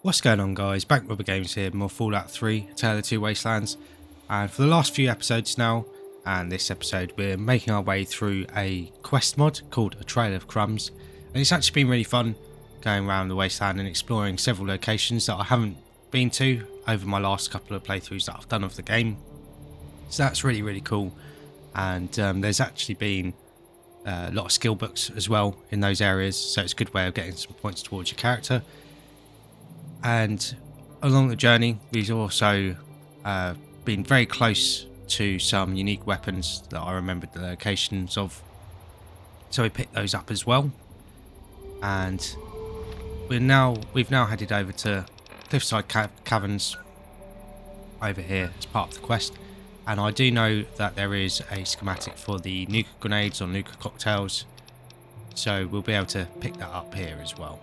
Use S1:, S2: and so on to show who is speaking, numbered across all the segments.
S1: What's going on, guys? Bethesda Games here, more Fallout 3, A Tale of Two Wastelands. And for the last few episodes now, and this episode, we're making our way through a quest mod called A Trail of Crumbs. And it's actually been really fun going around the wasteland and exploring several locations that I haven't been to over my last couple of playthroughs that I've done of the game. So that's really cool. And there's actually been a lot of skill books as well in those areas, so it's a good way of getting some points towards your character. And along the journey, we've also been very close to some unique weapons that I remembered the locations of, so we picked those up as well. And we've now headed over to Cliffside Caverns over here as part of the quest. And I do know that there is a schematic for the nuka grenades or nuka cocktails, so we'll be able to pick that up here as well.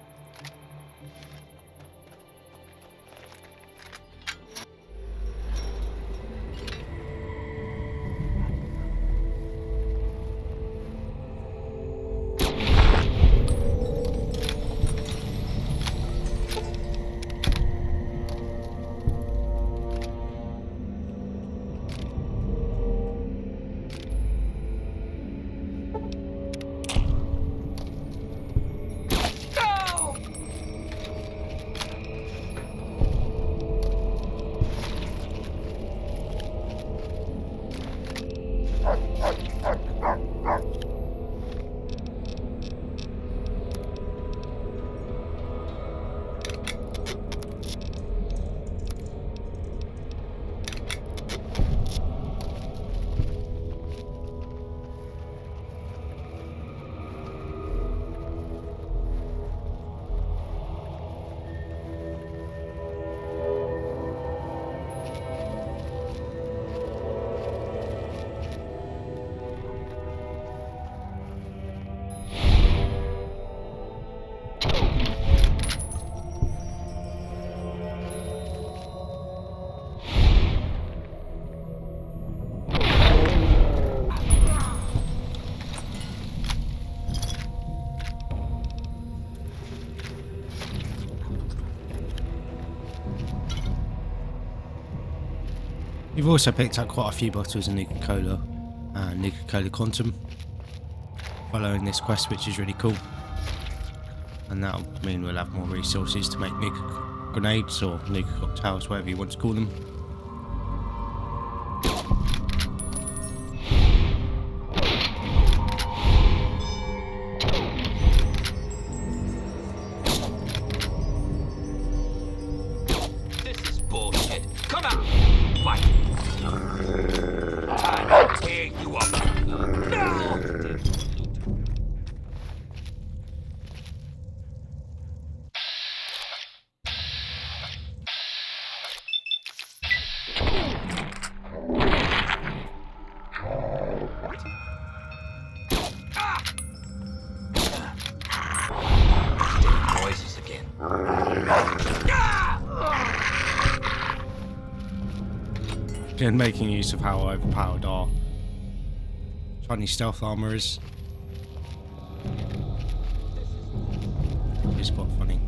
S1: We've also picked up quite a few bottles of Nuka-Cola and Nuka-Cola Quantum following this quest, which is really cool. And that'll mean we'll have more resources to make Nuka grenades or Nuka cocktails, whatever you want to call them.
S2: This is bullshit. Come out! Fight! I'll tear you up! No! Noises again.
S1: Again, making use of how overpowered our Chinese stealth armor is. It's quite funny.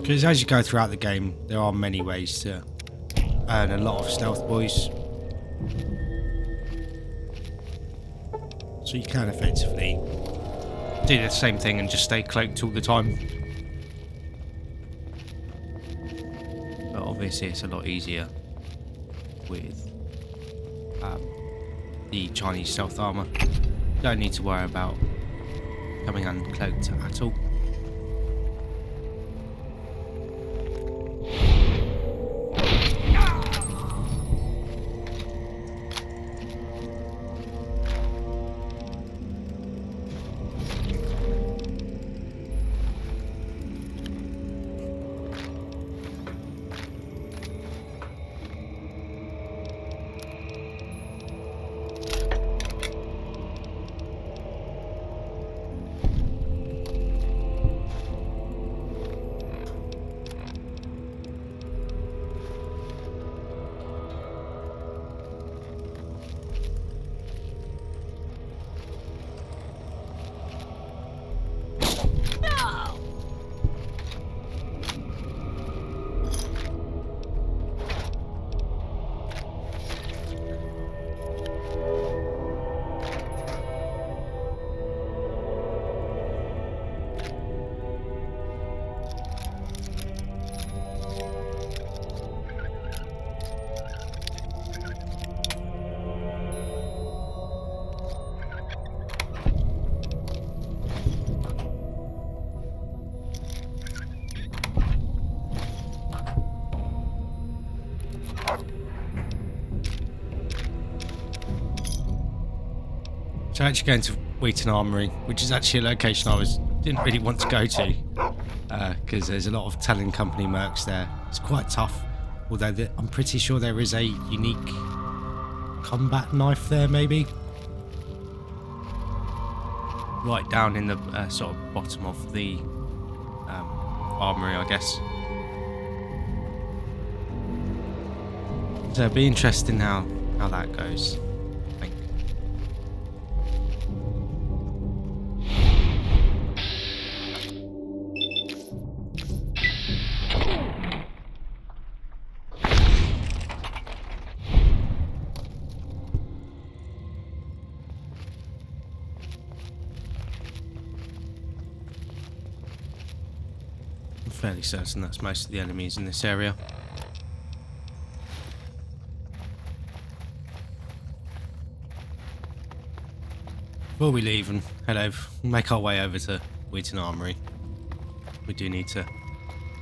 S1: Because as you go throughout the game, there are many ways to earn a lot of stealth points. So you can effectively do the same thing and just stay cloaked all the time. But obviously it's a lot easier with the Chinese stealth armor. You don't need to worry about coming uncloaked at all. So actually going to Wheaton Armory, which is actually a location I didn't really want to go to, because there's a lot of Talon Company mercs there. It's quite tough, although I'm pretty sure there is a unique combat knife there, maybe. Right down in the sort of bottom of the armory, I guess. So it'll be interesting how that goes, I think. I'm fairly certain that's most of the enemies in this area. Before we leave and make our way over to Wheaton Armory, we do need to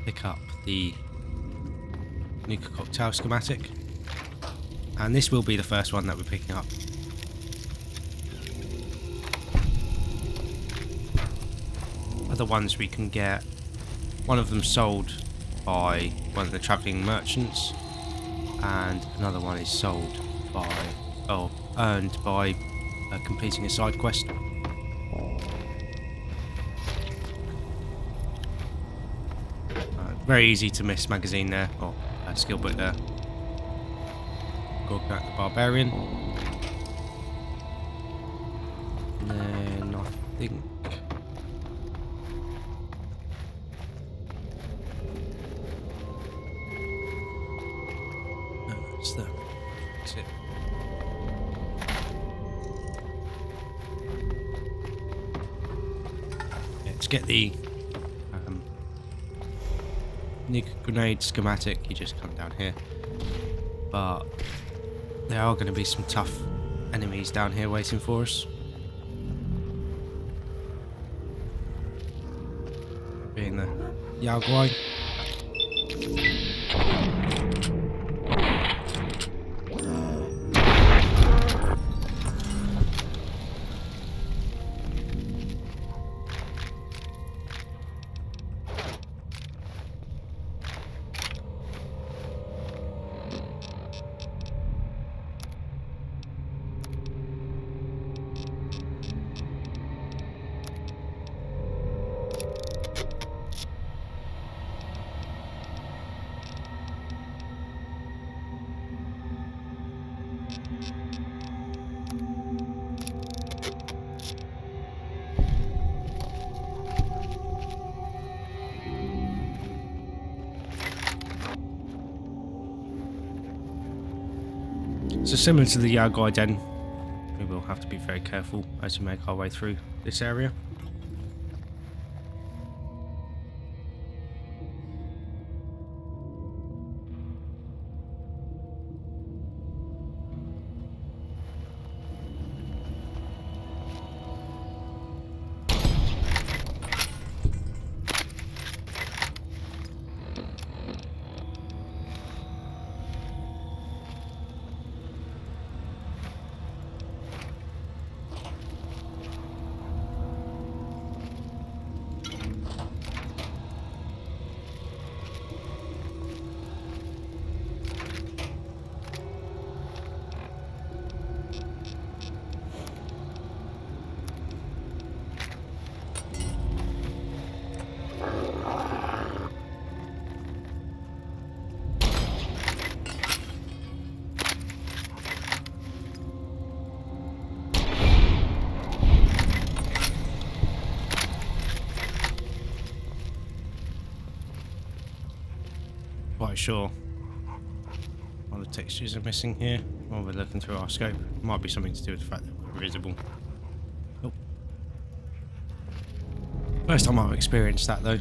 S1: pick up the nuclear cocktail schematic, and this will be the first one that we're picking up. Other ones we can get, one of them sold by one of the travelling merchants, and another one is sold by, or earned by completing a side quest. Very easy to miss magazine there, or skill book there. Gorgnat the Barbarian. And then I think that's it. To get the nuke grenade schematic, you just come down here. But there are going to be some tough enemies down here waiting for us. Being the Yaoguai. So similar to the Yaoguai Den, we will have to be very careful as we make our way through this area. Quite sure all the textures are missing here while we're looking through our scope. Might be something to do with the fact that we're invisible. Oh. First time I've experienced that though.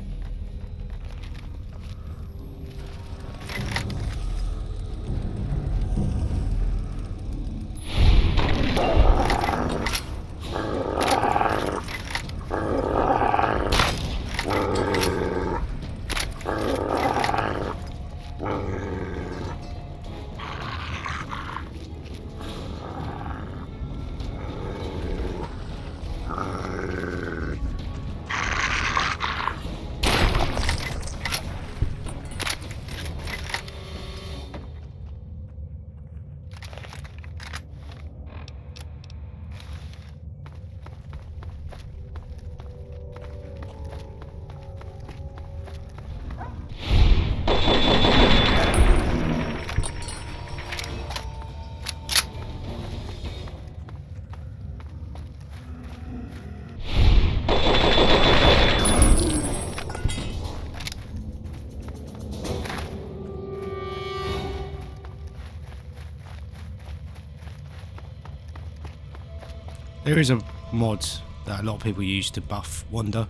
S1: There is a mod that a lot of people use to buff Wanda,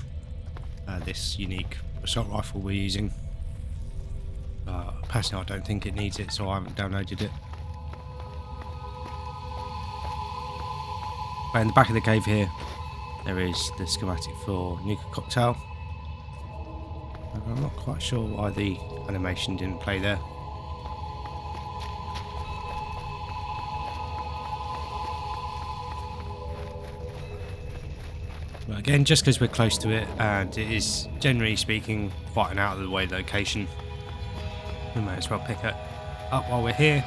S1: this unique assault rifle we're using. Personally, I don't think it needs it, so I haven't downloaded it. But in the back of the cave here, there is the schematic for Nuka Cocktail. I'm not quite sure why the animation didn't play there. But again, just because we're close to it, and it is generally speaking quite an out of the way location, we might as well pick it up while we're here,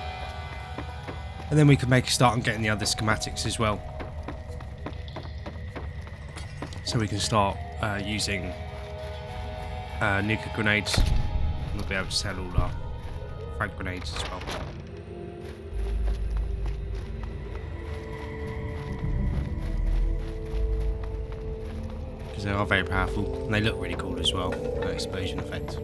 S1: and then we can make a start on getting the other schematics as well, so we can start using nuka grenades. We'll be able to sell all our frag grenades as well. Because they are very powerful and they look really cool as well, that explosion effect.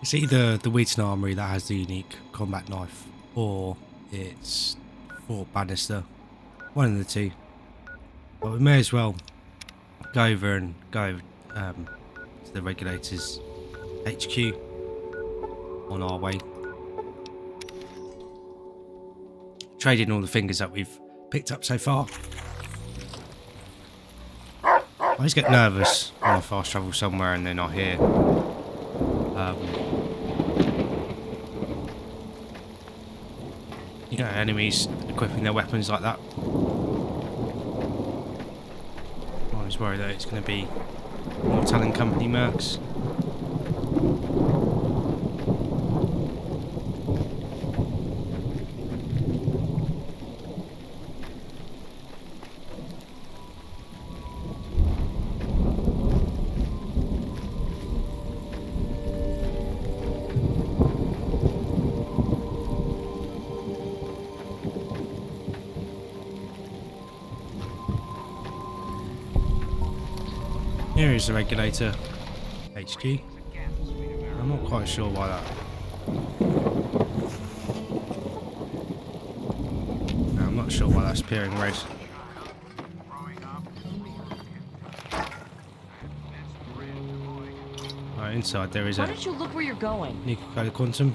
S1: It's either the Wheaton Armory that has the unique combat knife, or it's Fort Bannister. One of the two. But we may as well go over and go to the Regulators HQ on our way. Trade in all the fingers that we've picked up so far. I always get nervous when I fast travel somewhere and then I hear you know, enemies equipping their weapons like that. I was worried that it's going to be more Talon Company mercs. Here is the Regulator HQ. I'm not quite sure why that. No, I'm not sure why that's appearing red. Right, inside there is
S3: Why don't you look where you're going?
S1: Nuka Quantum.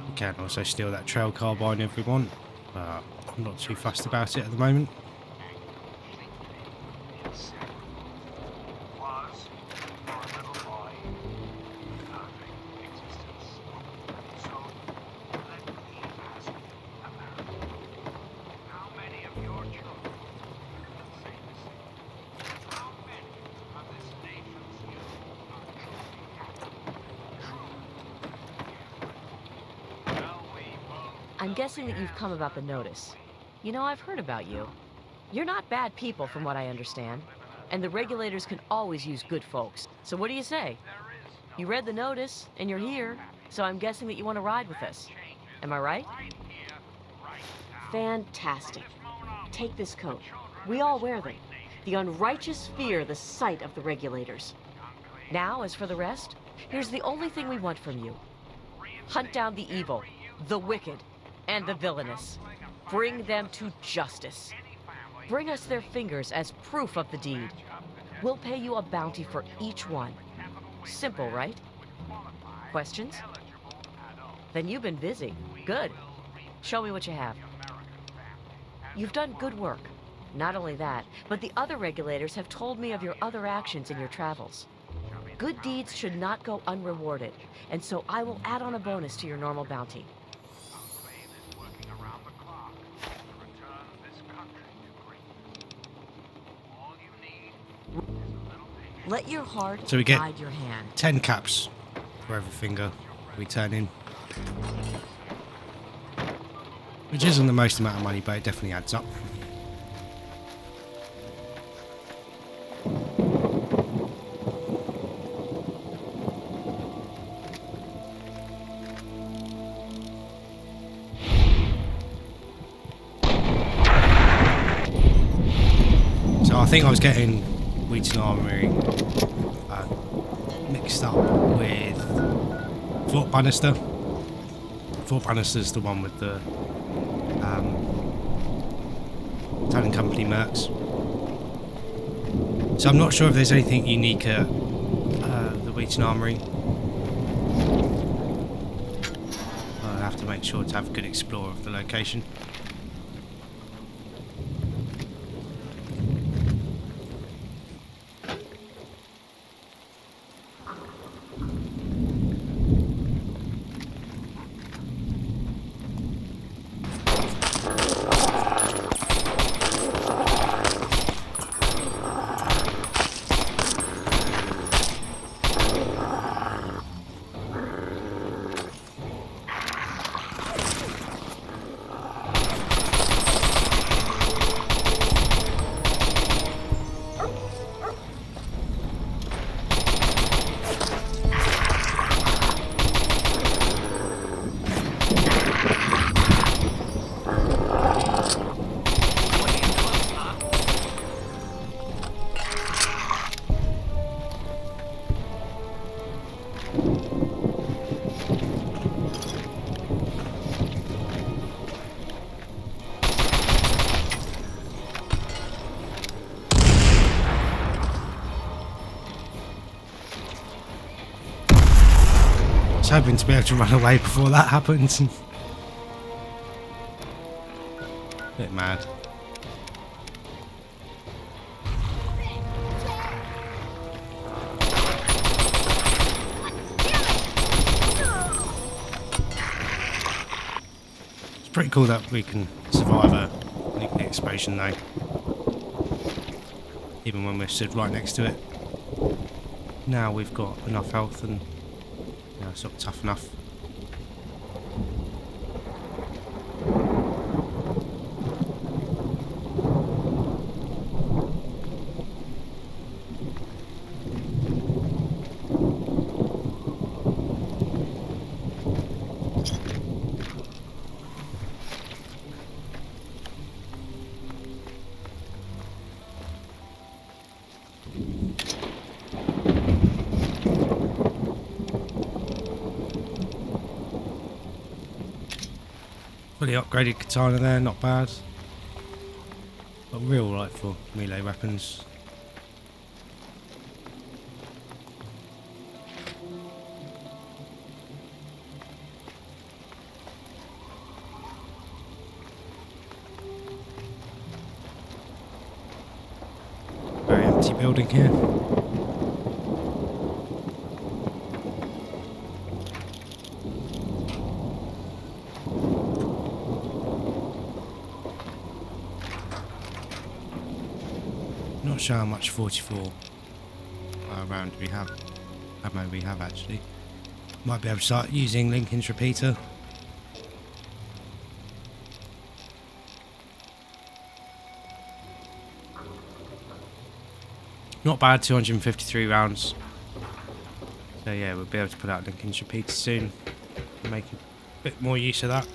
S1: You can also steal that trail carbine if we want. I'm not too fussed about it at the moment.
S3: I'm guessing that you've come about the notice. You know, I've heard about you. You're not bad people from what I understand. And the Regulators can always use good folks. So what do you say? You read the notice, and you're here, so I'm guessing that you want to ride with us. Am I right? Fantastic. Take this coat. We all wear them. The unrighteous fear the sight of the Regulators. Now, as for the rest, here's the only thing we want from you. Hunt down the evil, the wicked, and the villainous. Bring them to justice. Bring us their fingers as proof of the deed. We'll pay you a bounty for each one. Simple, right? Questions? Then you've been busy. Good. Show me what you have. You've done good work. Not only that, but the other regulators have told me of your other actions in your travels. Good deeds should not go unrewarded, and so I will add on a bonus to your normal bounty. Let your heart
S1: So we get
S3: guide your hand.
S1: 10 caps for every finger we turn in. Which isn't the most amount of money, but it definitely adds up. So I think I was getting Wheaton Armory mixed up with Fort Bannister. Fort Bannister's the one with the Talent Company mercs. So I'm not sure if there's anything unique at the Wheaton Armory. I'll have to make sure to have a good explore of the location. I was hoping to be able to run away before that happens. Bit mad. It's pretty cool that we can survive a nuclear explosion though. Even when we're stood right next to it. Now we've got enough health and sort of tough enough. Fully upgraded katana there, not bad. But we're alright for melee weapons. Very empty building here. Not sure how much 44 round we have. Ammo we have actually. Might be able to start using Lincoln's repeater. Not bad, 253 rounds. So yeah, we'll be able to put out Lincoln's repeater soon. Make a bit more use of that.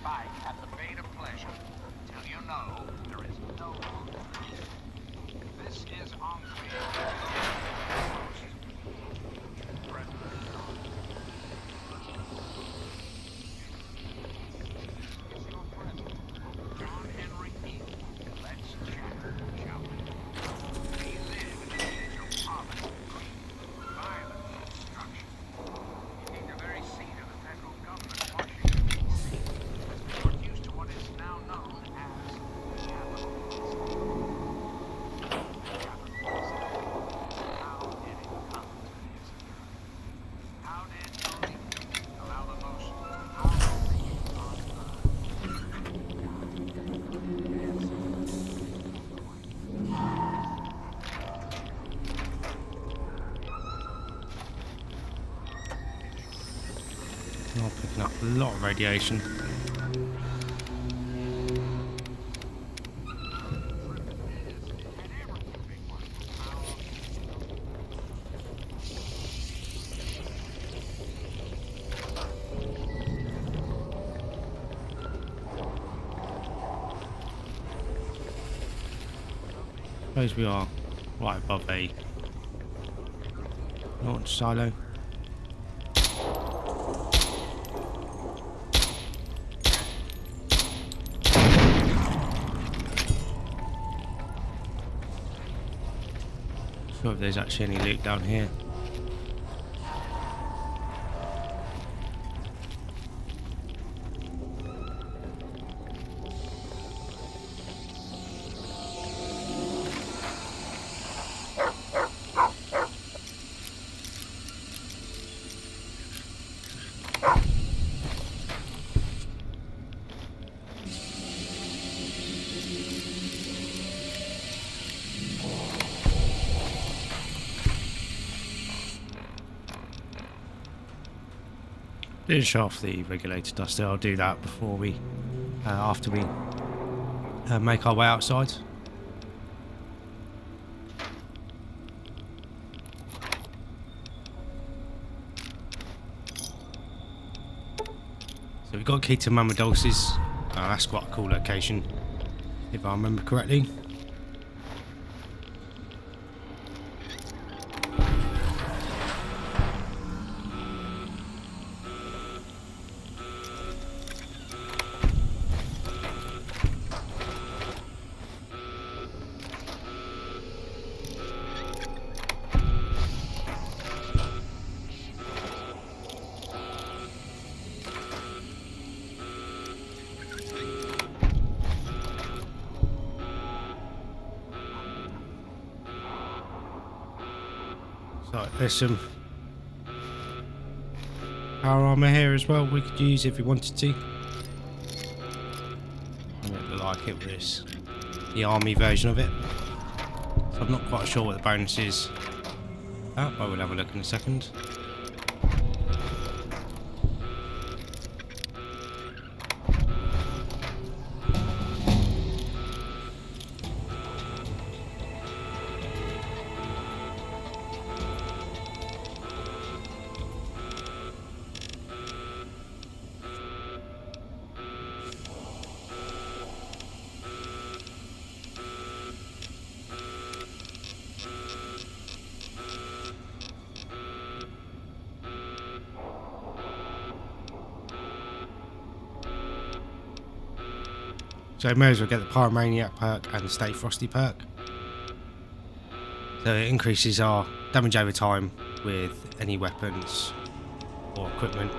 S4: fight at the bait of pleasure. Till you know there is no longer. This is John Henry Peel. Let's chat, shall we? We live in an age of poverty, greed, violence, and destruction. Indeed, the very seat of the federal government, Washington, D.C., has been reduced to what is now known as capitalism. How did it come to this? How did Tony allow the most powerful being on earth?
S1: Not picking up a lot of radiation. Suppose we are right above a launch silo. Sure if there's actually any loot down here. Didn't show off the regulator duster. I'll do that before we, after we make our way outside. So we've got key to Mama Dulce's. That's quite a cool location, if I remember correctly. So there's some power armor here as well we could use if we wanted to. I don't like it was the army version of it. So I'm not quite sure what the bonus is. Oh, well, we'll have a look in a second. So I may as well get the Pyromaniac perk and the Stay Frosty perk. So it increases our damage over time with any weapons or equipment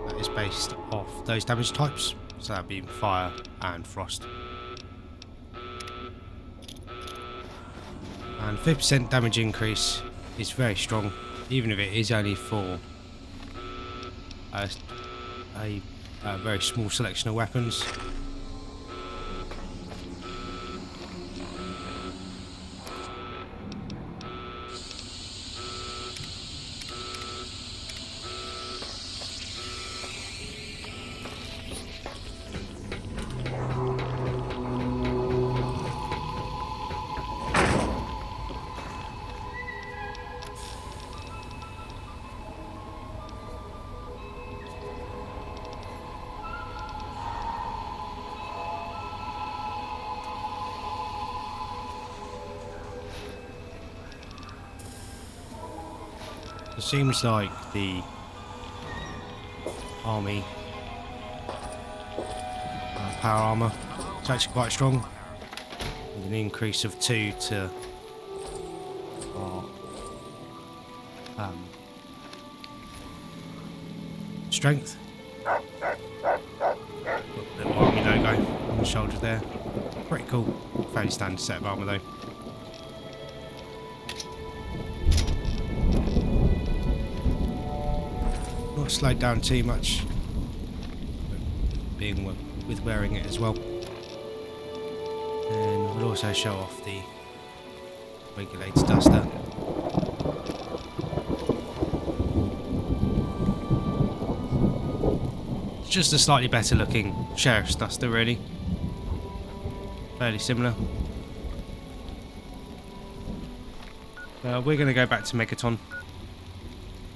S1: that is based off those damage types. So that'd be fire and frost. And 50% damage increase is very strong, even if it is only for a very small selection of weapons. It seems like the army power armor is actually quite strong, with an increase of 2 to strength. Little army logo on the shoulder there. Pretty cool. Fairly standard set of armor though. Not slowed down too much, being with wearing it as well. And we'll also show off the regulator duster. It's just a slightly better looking sheriff's duster, really. Fairly similar. We're going to go back to Megaton,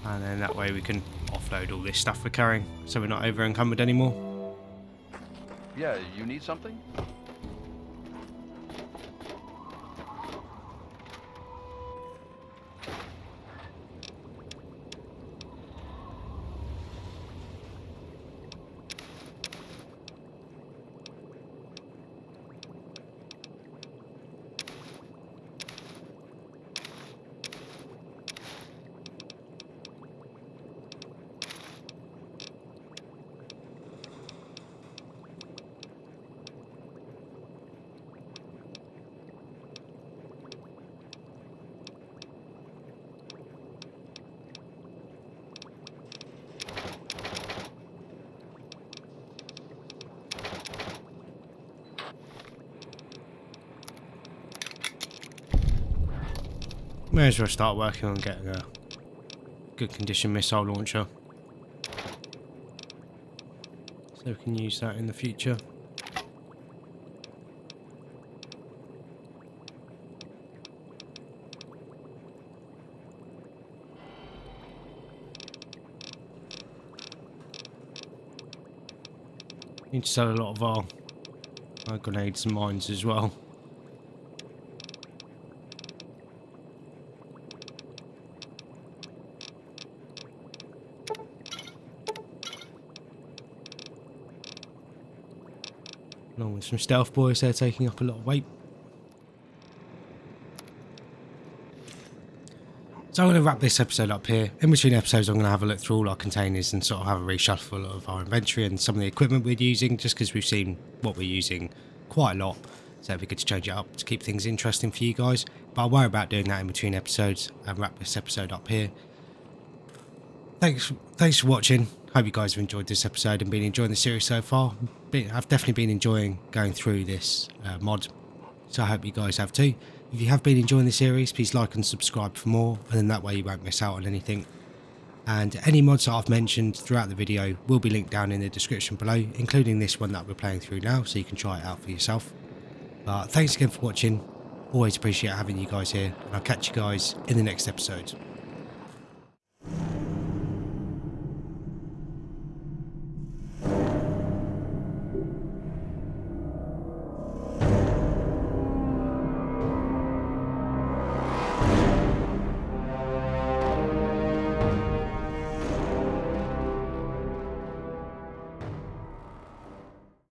S1: and then that way we can offload all this stuff we're carrying, so we're not over encumbered anymore.
S5: Yeah, you need something?
S1: May as well start working on getting a good condition missile launcher, so we can use that in the future. Need to sell a lot of our grenades and mines as well. Along with some stealth boys, they're taking up a lot of weight. So I'm going to wrap this episode up here. In between episodes, I'm going to have a look through all our containers and sort of have a reshuffle of our inventory and some of the equipment we're using, just because we've seen what we're using quite a lot. So it'd be good to change it up to keep things interesting for you guys. But I'll worry about doing that in between episodes and wrap this episode up here. Thanks for watching. Hope you guys have enjoyed this episode and been enjoying the series so far. I've definitely been enjoying going through this mod, so I hope you guys have too. If you have been enjoying the series, please like and subscribe for more, and then that way you won't miss out on anything. And any mods that I've mentioned throughout the video will be linked down in the description below, including this one that we're playing through now, so you can try it out for yourself. Thanks again for watching. Always appreciate having you guys here, and I'll catch you guys in the next episode.